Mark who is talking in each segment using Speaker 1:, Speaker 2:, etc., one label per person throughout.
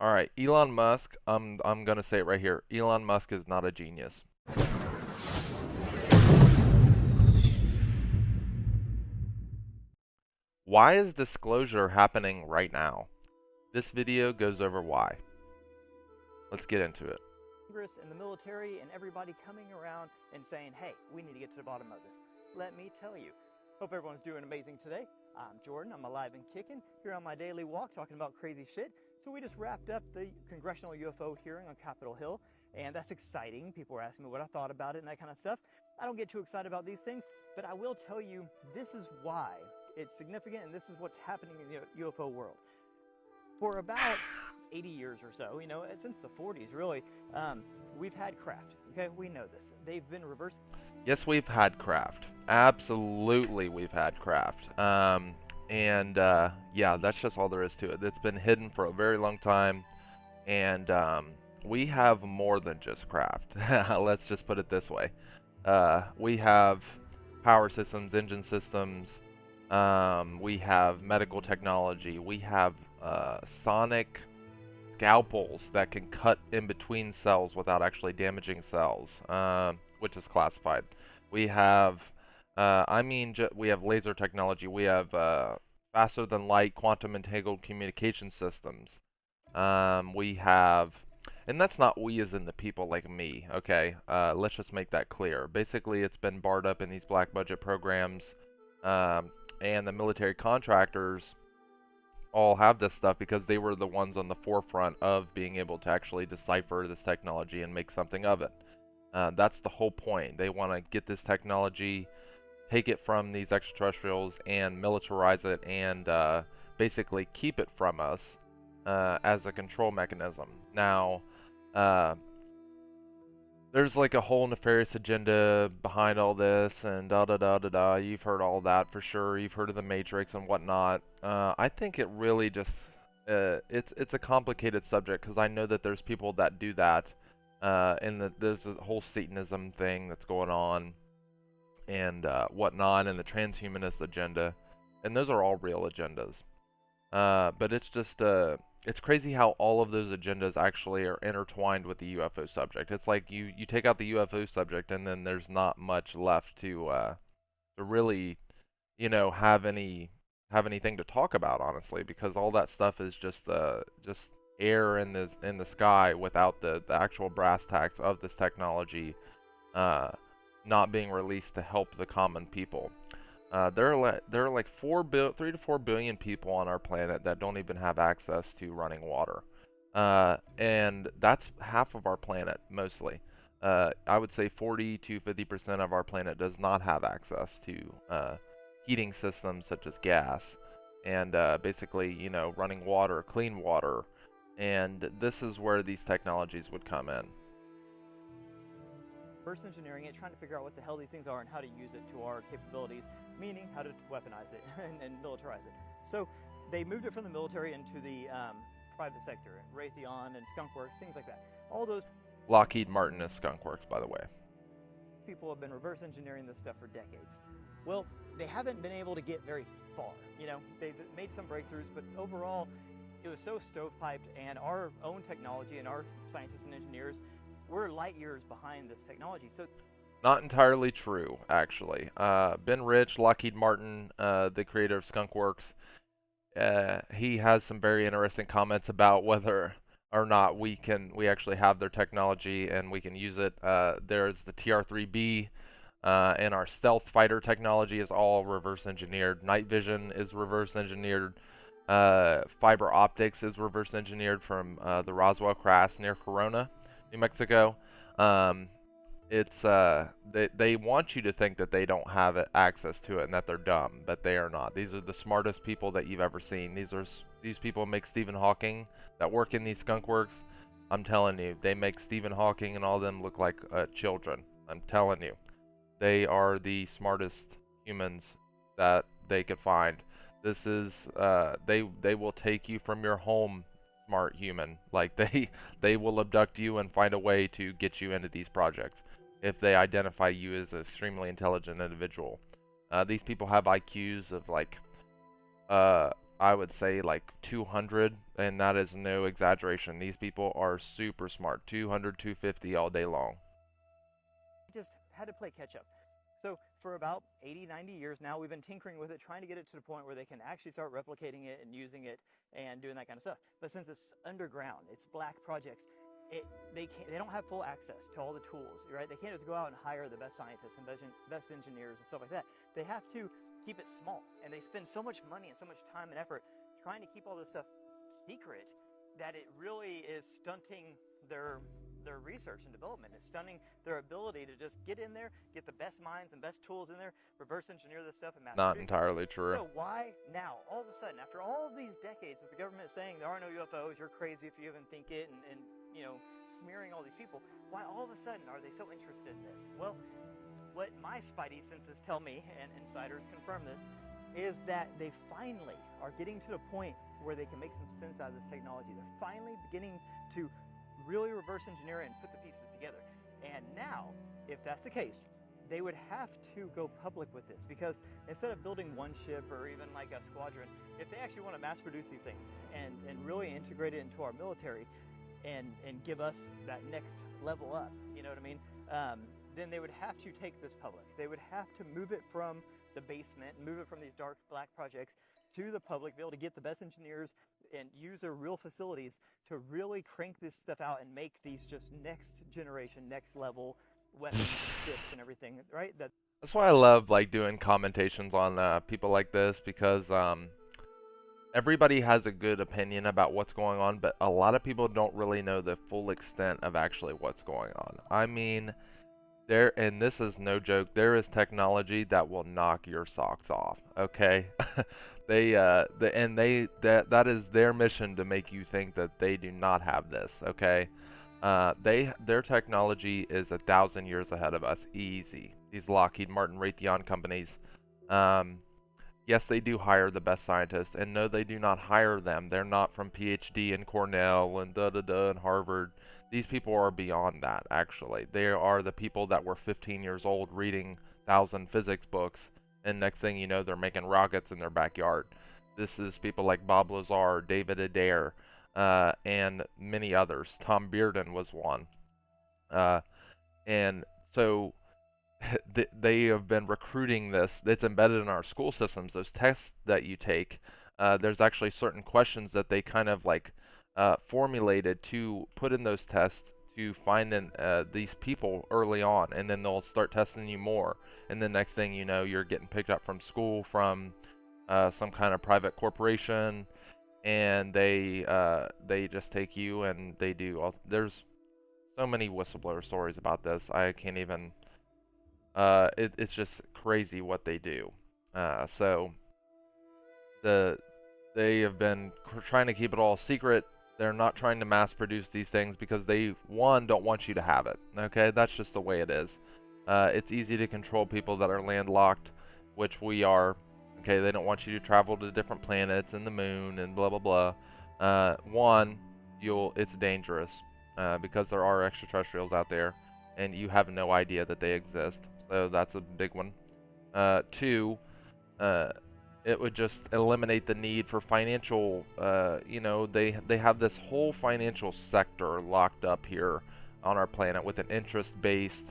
Speaker 1: All right, Elon Musk, I'm gonna say it right here. Elon Musk is not a genius. Why is disclosure happening right now? This video goes over why. Let's get into it.
Speaker 2: Congress and the military and everybody coming around and saying, hey, we need to get to the bottom of this. Let me tell you. Hope everyone's doing amazing today. I'm Jordan. I'm alive and kicking here on my daily walk talking about crazy shit. So we just wrapped up the congressional UFO hearing on Capitol Hill, and that's exciting. People were asking me what I thought about it and that kind of stuff. I don't get too excited about these things, but I will tell you this is why it's significant and this is what's happening in the UFO world. For about 80 years or so, since the 40s really, we've had craft, okay? We know this. They've been reversed.
Speaker 1: Yes, we've had craft. Absolutely, we've had craft. Yeah, that's just all there is to it. It's been hidden for a very long time, and we have more than just craft. Let's just put it this way. We have power systems, engine systems. We have medical technology. We have sonic scalpels that can cut in between cells without actually damaging cells, which is classified. We have, we have laser technology. We have faster than light quantum entangled communication systems. We have, and that's not we as in the people like me, okay? Let's just make that clear. Basically, it's been barred up in these black budget programs, and the military contractors all have this stuff because they were the ones on the forefront of being able to actually decipher this technology and make something of it. That's the whole point. They want to get this technology, take it from these extraterrestrials, and militarize it, and basically keep it from us as a control mechanism. Now, uh, there's like a whole nefarious agenda behind all this, and da da da da da. You've heard all that for sure. You've heard of the Matrix and whatnot. I think it really just it's a complicated subject because I know that there's people that do that, and that there's a whole Satanism thing that's going on and whatnot, and the transhumanist agenda, and those are all real agendas. But it's just it's crazy how all of those agendas actually are intertwined with the UFO subject. It's like you take out the UFO subject, and then there's not much left to really, have anything to talk about, honestly, because all that stuff is just air in the sky without the actual brass tacks of this technology uh, not being released to help the common people. There are like 3 to 4 billion people on our planet that don't even have access to running water, and that's half of our planet mostly. I would say 40 to 50% of our planet does not have access to heating systems such as gas, and basically, running water, clean water, and this is where these technologies would come in.
Speaker 2: Reverse engineering it, trying to figure out what the hell these things are and how to use it to our capabilities, meaning how to weaponize it and militarize it. So they moved it from the military into the private sector, Raytheon and Skunkworks, things like that. All those
Speaker 1: Lockheed Martin is Skunk Works, by the way.
Speaker 2: people have been reverse engineering this stuff for decades. Well, they haven't been able to get very far. They've made some breakthroughs, but overall, it was so stovepiped, and our own technology and our scientists and engineers we're light years behind this technology. So
Speaker 1: Not entirely true, actually. Ben Rich, Lockheed Martin, the creator of Skunk Works, he has some very interesting comments about whether or not we actually have their technology and we can use it. There's the TR-3B, and our stealth fighter technology is all reverse engineered. Night vision is reverse engineered. Fiber optics is reverse engineered from the Roswell crash near Corona, New Mexico. Um, they want you to think that they don't have access to it and that they're dumb, but they are not. These are the smartest people that you've ever seen. These people make Stephen Hawking that work in these skunk works. I'm telling you, they make Stephen Hawking and all of them look like children. I'm telling you, they are the smartest humans that they could find. This is they will take you from your home, smart human. Like they will abduct you and find a way to get you into these projects if they identify you as an extremely intelligent individual. These people have IQs of like I would say like 200, and that is no exaggeration. These people are super smart. 200, 250 all day long.
Speaker 2: Just had to play catch up. So for about 80, 90 years now, we've been tinkering with it, trying to get it to the point where they can actually start replicating it and using it and doing that kind of stuff. But since it's underground, it's black projects, they don't have full access to all the tools, right? They can't just go out and hire the best scientists and best engineers and stuff like that. They have to keep it small, and they spend so much money and so much time and effort trying to keep all this stuff secret that it really is stunting their research and development. It's stunning their ability to just get in there, get the best minds and best tools in there, reverse engineer this stuff and mass
Speaker 1: Not
Speaker 2: produce it.
Speaker 1: entirely true.
Speaker 2: So why now, all of a sudden, after all of these decades with the government saying there are no UFOs, you're crazy if you even think it, and you know, smearing all these people, why all of a sudden are they so interested in this? Well, what my spidey senses tell me, and insiders confirm this, is that they finally are getting to the point where they can make some sense out of this technology. They're finally beginning to really reverse engineer it and put the pieces together. And now, if that's the case, they would have to go public with this, because instead of building one ship or even like a squadron, if they actually want to mass produce these things and really integrate it into our military and give us that next level up, you know what I mean? Then they would have to take this public. They would have to move it from the basement, move it from these dark black projects to the public, be able to get the best engineers and use their real facilities to really crank this stuff out and make these just next generation, next level weapons, ships, and everything, right?
Speaker 1: That's why I love like doing commentations on people like this, because everybody has a good opinion about what's going on, but a lot of people don't really know the full extent of actually what's going on. I mean, and this is no joke, there is technology that will knock your socks off, okay? That is their mission, to make you think that they do not have this, okay? Their technology is 1,000 years ahead of us, easy. These Lockheed Martin, Raytheon companies, yes, they do hire the best scientists, and no, they do not hire them. They're not from PhD in Cornell and da da da and Harvard. These people are beyond that, actually. They are the people that were 15 years old reading 1,000 physics books, and next thing you know, they're making rockets in their backyard. This is people like Bob Lazar, David Adair, and many others. Tom Bearden was one. Uh, and so they have been recruiting this. It's embedded in our school systems. Those tests that you take, there's actually certain questions that they kind of like formulated to put in those tests to find these people early on, and then they'll start testing you more. And the next thing you know, you're getting picked up from school, from some kind of private corporation, and they just take you and they do all. There's so many whistleblower stories about this. I can't even. It's just crazy what they do. So the they have been trying to keep it all secret. They're not trying to mass produce these things because they, one, don't want you to have it. Okay, that's just the way it is. It's easy to control people that are landlocked, which we are. Okay, they don't want you to travel to different planets and the moon and blah blah blah. One, it's dangerous because there are extraterrestrials out there, and you have no idea that they exist. So that's a big one. Two, uh, it would just eliminate the need for financial. They have this whole financial sector locked up here on our planet with an interest-based,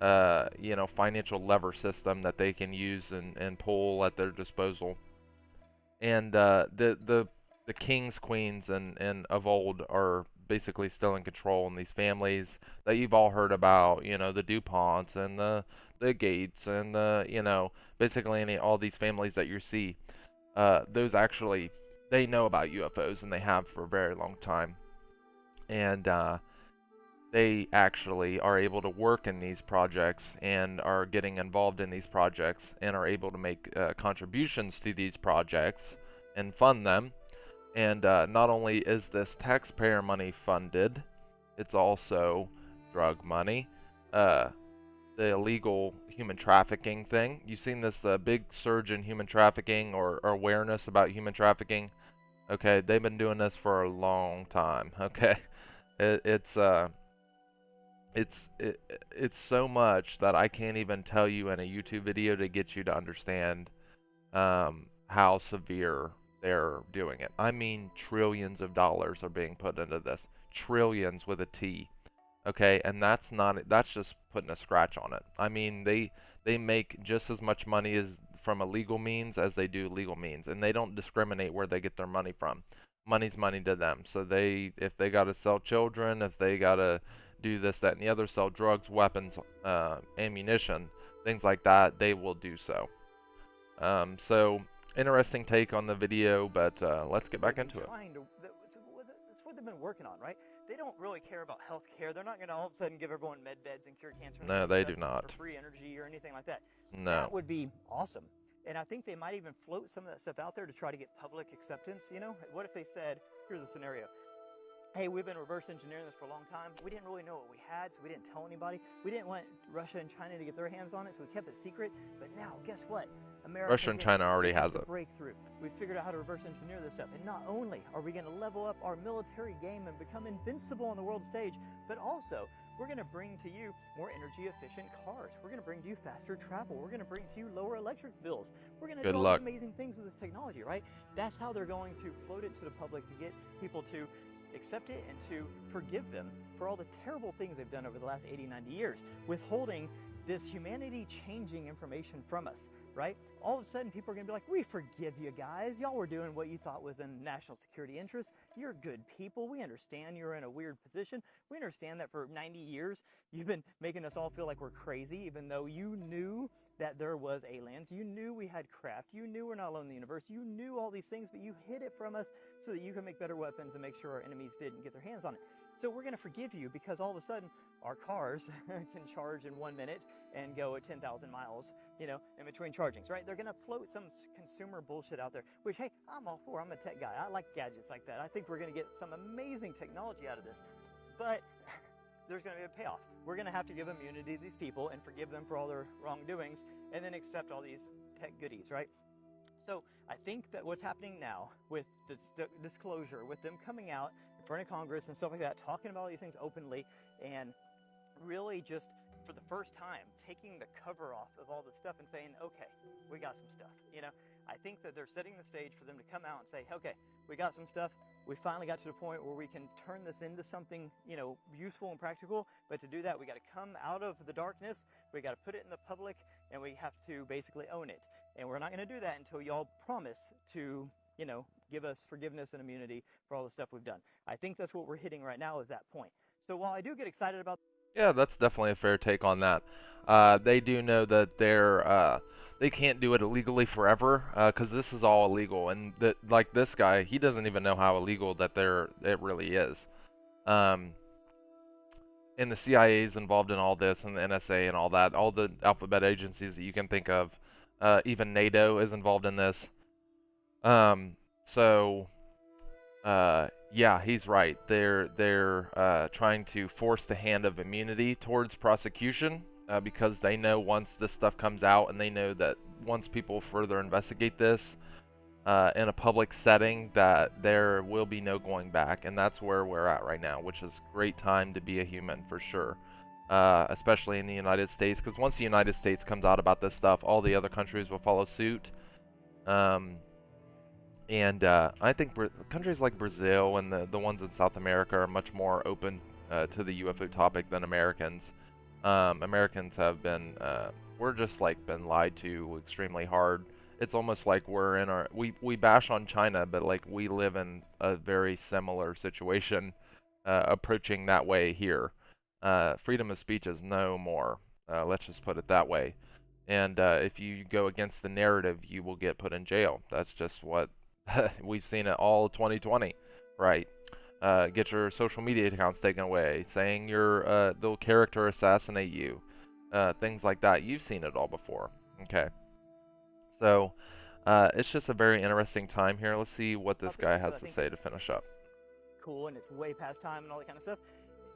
Speaker 1: financial lever system that they can use and pull at their disposal. And the kings, queens, and of old are basically still in control, and these families that you've all heard about, the DuPonts and the Gates and basically all these families that you see, those actually, they know about UFOs, and they have for a very long time. And they actually are able to work in these projects and are getting involved in these projects and are able to make contributions to these projects and fund them. And not only is this taxpayer money funded, it's also drug money. The illegal human trafficking thing. You've seen this big surge in human trafficking, or awareness about human trafficking. Okay, they've been doing this for a long time. Okay, it, it's uh, it's so much that I can't even tell you in a YouTube video to get you to understand how severe they're doing it. I mean, trillions of dollars are being put into this. Trillions with a T. Okay, and that's just putting a scratch on it. I mean, they make just as much money as from illegal means as they do legal means, and they don't discriminate where they get their money from. Money's money to them. So if they got to sell children, if they got to do this, that, and the other, sell drugs, weapons, ammunition, things like that, they will do so. So interesting take on the video, but let's get back into it.
Speaker 2: That's what they've been working on, right? They don't really care about health care. They're not going to all of a sudden give everyone med beds and cure cancer and
Speaker 1: No,
Speaker 2: stuff,
Speaker 1: they do not.
Speaker 2: or free energy or anything like that.
Speaker 1: No.
Speaker 2: That would be awesome. And I think they might even float some of that stuff out there to try to get public acceptance. You know, what if they said, here's a scenario. Hey, we've been reverse engineering this for a long time. We didn't really know what we had, so we didn't tell anybody. We didn't want Russia and China to get their hands on it, so we kept it secret. But now, guess what?
Speaker 1: Russia and China already has it.
Speaker 2: Breakthrough. We figured out how to reverse engineer this stuff. And not only are we going to level up our military game and become invincible on the world stage, but also we're going to bring to you more energy efficient cars. We're going to bring to you faster travel. We're going to bring to you lower electric bills. We're going to do all these amazing things with this technology, right? That's how they're going to float it to the public to get people to accept it and to forgive them for all the terrible things they've done over the last 80, 90 years, withholding this humanity-changing information from us, right? All of a sudden, people are going to be like, we forgive you guys. Y'all were doing what you thought was in national security interest. You're good people. We understand you're in a weird position. We understand that for 90 years, you've been making us all feel like we're crazy, even though you knew that there was aliens. You knew we had craft. You knew we're not alone in the universe. You knew all these things, but you hid it from us so that you can make better weapons and make sure our enemies didn't get their hands on it. So we're going to forgive you because all of a sudden our cars can charge in 1 minute and go at 10,000 miles, you know, in between chargings, right? They're going to float some consumer bullshit out there, which, hey, I'm all for. I'm a tech guy. I like gadgets like that. I think we're going to get some amazing technology out of this. But there's going to be a payoff. We're going to have to give immunity to these people and forgive them for all their wrongdoings and then accept all these tech goodies, right? So I think that what's happening now with the disclosure, with them coming out in front of Congress and stuff like that, talking about all these things openly, and really just for the first time taking the cover off of all this stuff and saying, okay, we got some stuff. You know, I think that they're setting the stage for them to come out and say, okay, we got some stuff. We finally got to the point where we can turn this into something, you know, useful and practical. But to do that, we got to come out of the darkness. We got to put it in the public, and we have to basically own it. And we're not going to do that until y'all promise to, you know, give us forgiveness and immunity for all the stuff we've done. I think that's what we're hitting right now is that point. So while I do get excited about...
Speaker 1: Yeah, that's definitely a fair take on that. They do know that they can't do it illegally forever because this is all illegal, and that, like this guy, he doesn't even know how illegal that it really is. And the CIA is involved in all this, and the NSA and all that, all the alphabet agencies that you can think of. Even NATO is involved in this. So yeah, he's right. They're trying to force the hand of immunity towards prosecution because they know once this stuff comes out, and they know that once people further investigate this in a public setting, that there will be no going back, and that's where we're at right now, which is a great time to be a human for sure. Especially in the United States, because once the United States comes out about this stuff, all the other countries will follow suit. And I think countries like Brazil and the ones in South America are much more open to the UFO topic than Americans. Americans have been, we're just like been lied to extremely hard. It's almost like we're in we bash on China, but like we live in a very similar situation, approaching that way here. Freedom of speech is no more. Let's just put it that way. And if you go against the narrative, you will get put in jail. That's just what we've seen it all 2020, right? Get your social media accounts taken away, saying they'll character assassinate you, things like that. You've seen it all before, okay? So it's just a very interesting time here. Let's see what this guy has to say to finish up.
Speaker 2: Cool, and it's way past time and all that kind of stuff.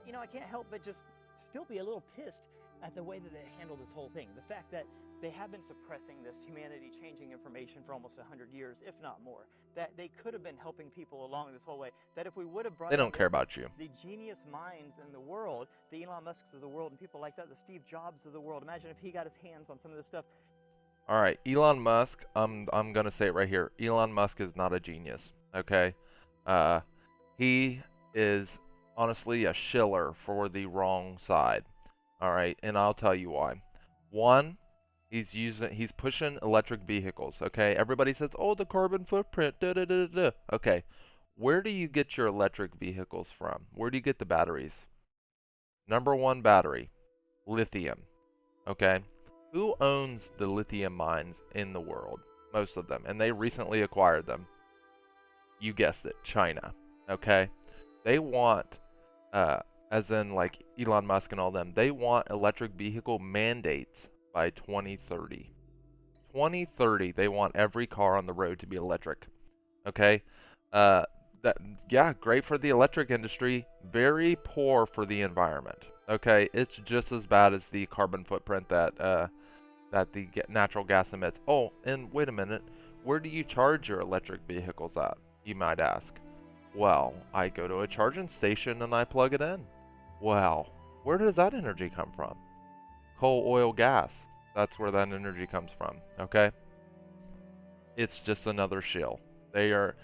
Speaker 2: You know, I can't help but just still be a little pissed at the way that they handled this whole thing. The fact that they have been suppressing this humanity-changing information for almost 100 years, if not more. That they could have been helping people along this whole way. That if we would have brought...
Speaker 1: They don't care about you.
Speaker 2: The genius minds in the world, the Elon Musks of the world and people like that, the Steve Jobs of the world. Imagine if he got his hands on some of this stuff.
Speaker 1: All right, Elon Musk. I'm gonna say it right here. Elon Musk is not a genius. Okay, uh, he is honestly a shiller for the wrong side. All right, and I'll tell you why. One, he's pushing electric vehicles. Okay, everybody says, oh, the carbon footprint. Da da da da. Okay, where do you get your electric vehicles from? Where do you get the batteries? Number one battery, lithium. Okay, who owns the lithium mines in the world? Most of them, and they recently acquired them. You guessed it, China. Okay, they want, uh, as in like Elon Musk and all them, they want electric vehicle mandates by 2030. 2030, they want every car on the road to be electric. Okay, uh, that yeah, great for the electric industry, very poor for the environment. Okay, it's just as bad as the carbon footprint that the natural gas emits. Oh, and wait a minute, where do you charge your electric vehicles at? You might ask. Well, I go to a charging station and I plug it in. Well, where does that energy come from? Coal, oil, gas. That's where that energy comes from. Okay? It's just another shill. They are,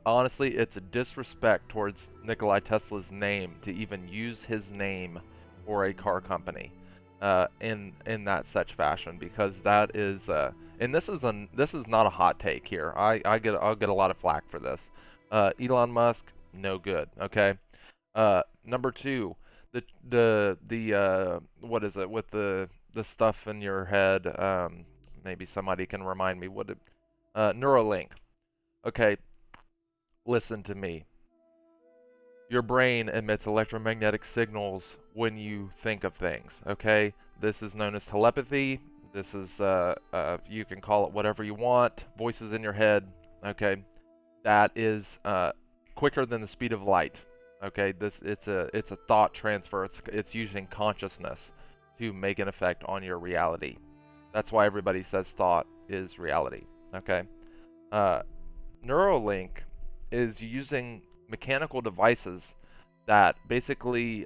Speaker 1: honestly, it's a disrespect towards Nikolai Tesla's name to even use his name for a car company, in that such fashion, because that is, and this is not a hot take here. I'll get a lot of flack for this. Elon Musk, no good. Okay. Number two, the what is it with the stuff in your head? Maybe somebody can remind me what it, Neuralink. Okay, listen to me. Your brain emits electromagnetic signals when you think of things. Okay, this is known as telepathy. This is you can call it whatever you want. Voices in your head. Okay, that is quicker than the speed of light. Okay, this it's a thought transfer. It's using consciousness to make an effect on your reality. That's why everybody says thought is reality. Okay, uh, Neuralink is using mechanical devices that basically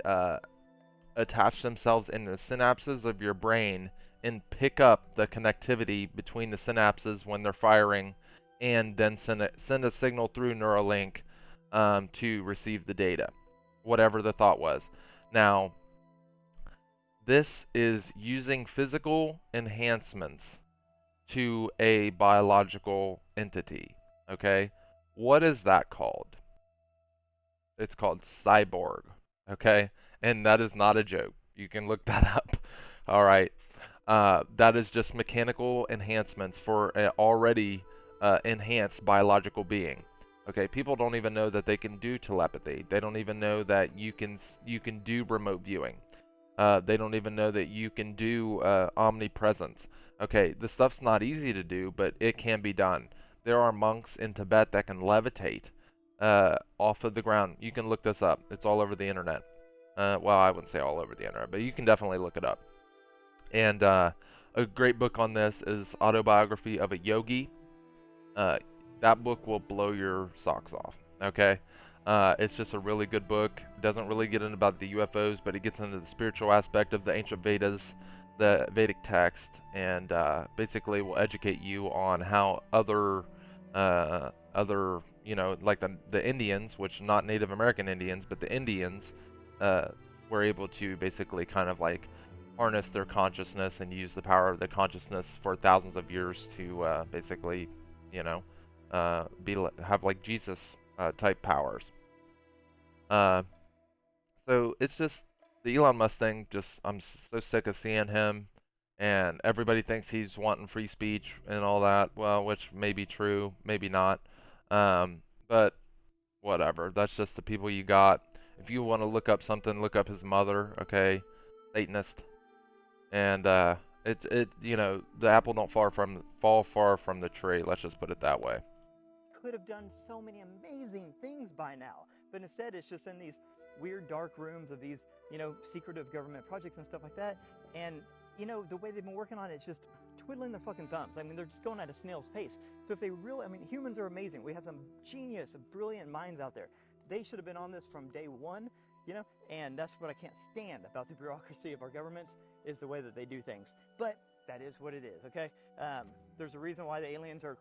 Speaker 1: attach themselves in the synapses of your brain and pick up the connectivity between the synapses when they're firing, and then send a signal through Neuralink to receive the data, whatever the thought was. Now, this is using physical enhancements to a biological entity. Okay? What is that called? It's called cyborg. Okay? And that is not a joke. You can look that up. All right. That is just mechanical enhancements for an already enhanced biological being. Okay, people don't even know that they can do telepathy. They don't even know that you can do remote viewing. They don't even know that you can do omnipresence. Okay, this stuff's not easy to do, but it can be done. There are monks in Tibet that can levitate off of the ground. You can look this up. It's all over the internet. Well, I wouldn't say all over the internet, but you can definitely look it up. And a great book on this is Autobiography of a Yogi. Uh, that book will blow your socks off. Okay, it's just a really good book. Doesn't really get into about the UFOs, but it gets into the spiritual aspect of the ancient Vedas, the Vedic text, and basically will educate you on how other like the Indians, which not Native American Indians, but the Indians, uh, were able to basically kind of like harness their consciousness and use the power of the consciousness for thousands of years to basically, you know, have like Jesus type powers. Uh, so it's just the Elon Musk thing. Just I'm so sick of seeing him, and everybody thinks he's wanting free speech and all that. Well, which may be true, maybe not. But whatever. That's just the people you got. If you want to look up something, look up his mother. Okay, Satanist. And the apple don't fall far from the tree. Let's just put it that way.
Speaker 2: Could have done so many amazing things by now, but instead it's just in these weird dark rooms of these, secretive government projects and stuff like that. And the way they've been working on it is just twiddling their fucking thumbs. I mean, they're just going at a snail's pace. So if they really, humans are amazing. We have some genius, brilliant minds out there. They should have been on this from day one, and that's what I can't stand about the bureaucracy of our governments is the way that they do things. But that is what it is. Okay, there's a reason why the aliens are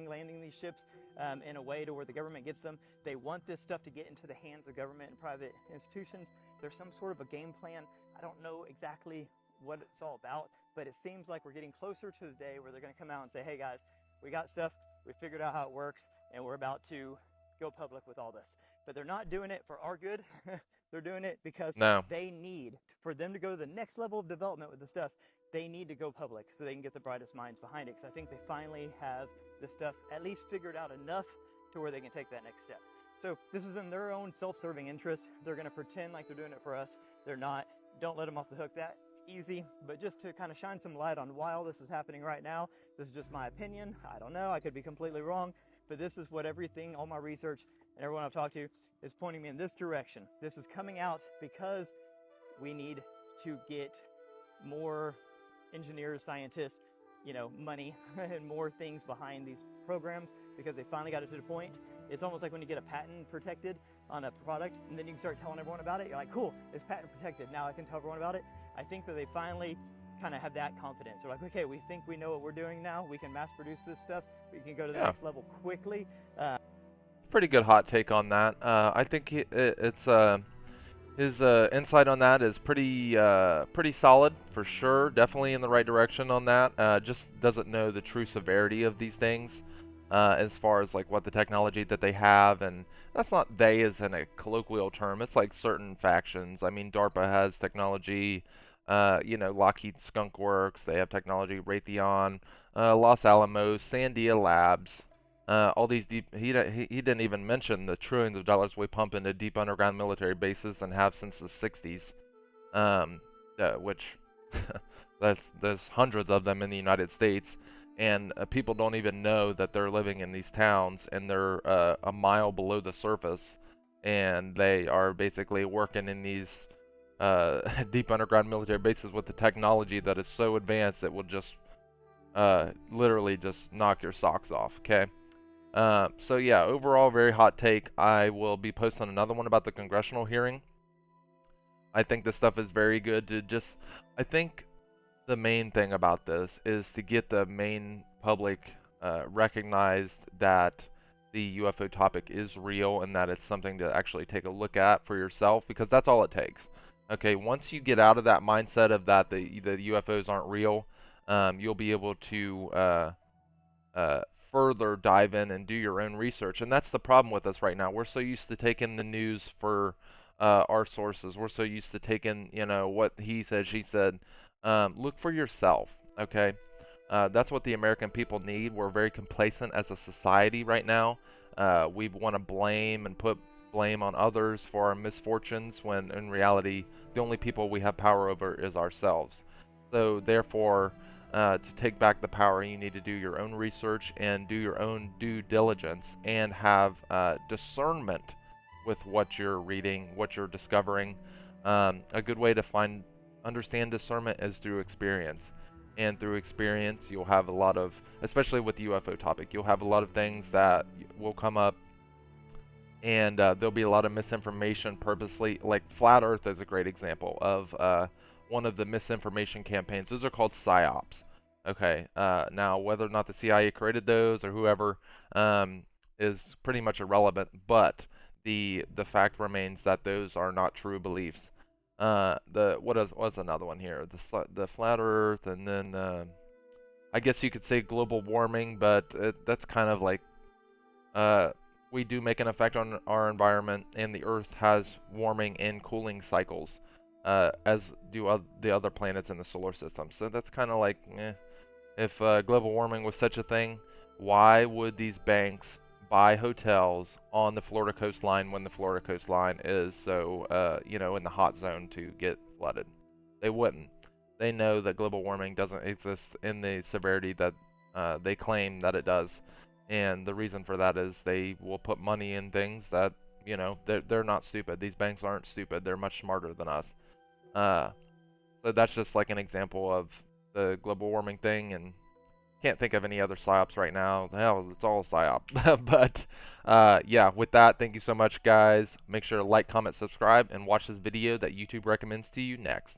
Speaker 2: landing these ships in a way to where the government gets them. They want this stuff to get into the hands of government and private institutions. There's some sort of a game plan. I don't know exactly what it's all about, but it seems like we're getting closer to the day where they're going to come out and say, hey guys, we got stuff, we figured out how it works, and we're about to go public with all this. But they're not doing it for our good. They're doing it because
Speaker 1: No.
Speaker 2: they need, for them to go to the next level of development with the stuff, they need to go public so they can get the brightest minds behind it. Because I think they finally have this stuff at least figured out enough to where they can take that next step. So this is in their own self-serving interest. They're going to pretend like they're doing it for us. They're not. Don't let them off the hook that easy. But just to kind of shine some light on why all this is happening right now, this is just my opinion. I don't know. I could be completely wrong. But this is what everything, all my research, and everyone I've talked to is pointing me in this direction. This is coming out because we need to get more engineers, scientists, money and more things behind these programs, because they finally got it to the point. It's almost like when you get a patent protected on a product and then you can start telling everyone about it. You're like, cool, it's patent protected. Now I can tell everyone about it. I think that they finally kind of have that confidence. They're like, okay, we think we know what we're doing now. We can mass produce this stuff. We can go to the
Speaker 1: Yeah.
Speaker 2: next level quickly.
Speaker 1: Pretty good hot take on that. I think his insight on that is pretty solid for sure. Definitely in the right direction on that. Just doesn't know the true severity of these things, as far as like what the technology that they have, and that's not they as in a colloquial term. It's like certain factions. I mean, DARPA has technology. Lockheed Skunk Works, they have technology. Raytheon, Los Alamos, Sandia Labs. All these deep. He didn't even mention the trillions of dollars we pump into deep underground military bases and have since the 60s, which there's hundreds of them in the United States, and people don't even know that they're living in these towns, and they're a mile below the surface, and they are basically working in these deep underground military bases with the technology that is so advanced it will just literally just knock your socks off. Okay. So yeah, overall, very hot take. I will be posting another one about the congressional hearing. I think this stuff is very good to just, I think the main thing about this is to get the main public recognized that the UFO topic is real and that it's something to actually take a look at for yourself, because that's all it takes. Okay, once you get out of that mindset of that the UFOs aren't real, you'll be able to further dive in and do your own research. And that's the problem with us right now. We're so used to taking the news for our sources. We're so used to taking, what he said, she said. Look for yourself, okay? That's what the American people need. We're very complacent as a society right now. We want to blame and put blame on others for our misfortunes, when in reality, the only people we have power over is ourselves. So therefore, to take back the power, you need to do your own research and do your own due diligence and have discernment with what you're reading, what you're discovering. A good way to understand discernment is through experience. And through experience, you'll have a lot of, especially with the UFO topic, you'll have a lot of things that will come up, and there'll be a lot of misinformation purposely. Like Flat Earth is a great example of one of the misinformation campaigns. Those are called psyops. Okay, now whether or not the CIA created those or whoever is pretty much irrelevant, but the fact remains that those are not true beliefs. What's another one here? The flat Earth, and then I guess you could say global warming, but that's kind of like we do make an effect on our environment, and the Earth has warming and cooling cycles, as do the other planets in the solar system. So that's kind of like, if global warming was such a thing, why would these banks buy hotels on the Florida coastline when the Florida coastline is so, in the hot zone to get flooded? They wouldn't. They know that global warming doesn't exist in the severity that they claim that it does. And the reason for that is they will put money in things that, they're not stupid. These banks aren't stupid. They're much smarter than us. So that's just like an example of the global warming thing, and can't think of any other psyops right now. Hell, it's all psyop. But yeah, with that, thank you so much, guys. Make sure to like, comment, subscribe, and watch this video that YouTube recommends to you next.